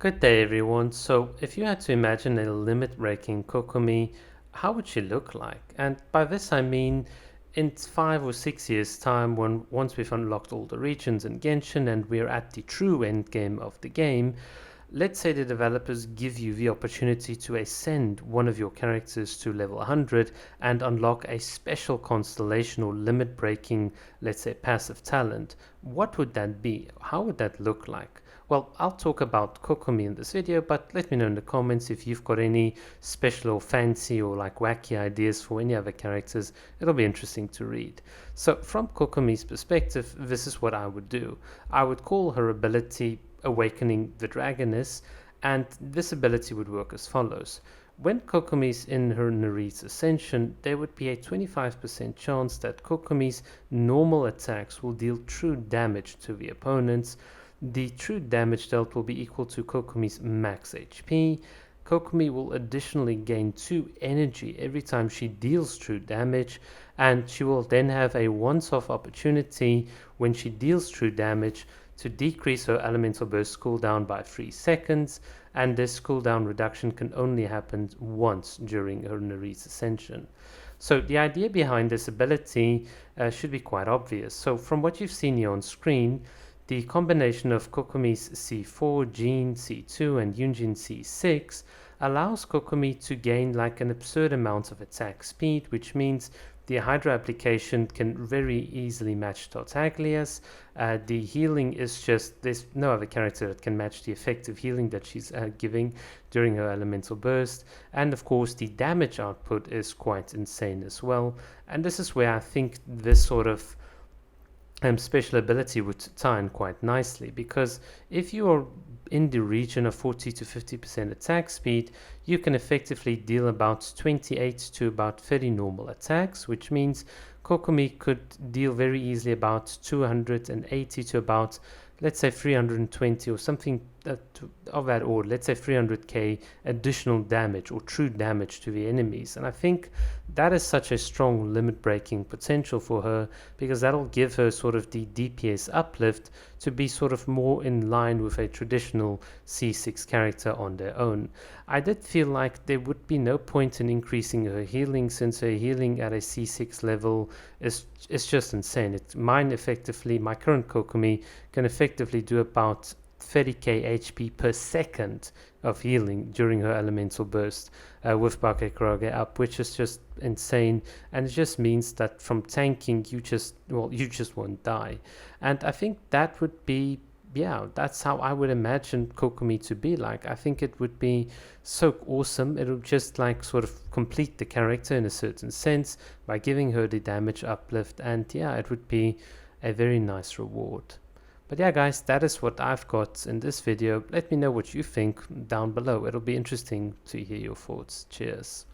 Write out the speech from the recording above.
Good day everyone. So if you had to imagine a limit breaking Kokomi, how would she look like? And by this I mean in 5 or 6 years time, once we've unlocked all the regions in Genshin and we're at the true end game of the game, let's say the developers give you the opportunity to ascend one of your characters to level 100 and unlock a special constellation or limit breaking, let's say, passive talent. What would that be? How would that look like? Well, I'll talk about Kokomi in this video, but let me know in the comments if you've got any special or fancy or like wacky ideas for any other characters. It'll be interesting to read. So from Kokomi's perspective, this is what I would do. I would call her ability Awakening the Dragoness, and this ability would work as follows. When Kokomi's in her Nari's Ascension, there would be a 25% chance that Kokomi's normal attacks will deal true damage to the opponents. The true damage dealt will be equal to Kokomi's max HP. Kokomi will additionally gain 2 energy every time she deals true damage, and she will then have a once-off opportunity when she deals true damage to decrease her elemental burst cooldown by 3 seconds, and this cooldown reduction can only happen once during her Nari's Ascension. So the idea behind this ability should be quite obvious. So from what you've seen here on screen, the combination of Kokomi's C4, Jean C2 and Yunjin C6 allows Kokomi to gain like an absurd amount of attack speed, which means the Hydra application can very easily match Tartaglia's. The healing is just, there's no other character that can match the effective healing that she's giving during her elemental burst. And of course the damage output is quite insane as well. And this is where I think this sort of special ability would tie in quite nicely, because if you are in the region of 40 to 50% attack speed, you can effectively deal about 28 to about 30 normal attacks, which means Kokomi could deal very easily about 280 to about, let's say, 320 or something of that order, let's say 300k additional damage or true damage to the enemies. And I think that is such a strong limit breaking potential for her, because that'll give her sort of the DPS uplift to be sort of more in line with a traditional C6 character on their own. I did feel like there would be no point in increasing her healing, since her healing at a C6 level is just insane. My current Kokomi can effectively do about 30k HP per second of healing during her elemental burst with Bakekage up, which is just insane. And it just means that from tanking you just won't die. And I think that would be, yeah, that's how I would imagine Kokomi to be like. I think it would be so awesome. It would just like sort of complete the character in a certain sense by giving her the damage uplift, and yeah, it would be a very nice reward. But yeah guys, that is what I've got in this video. Let me know what you think down below. It'll be interesting to hear your thoughts. Cheers.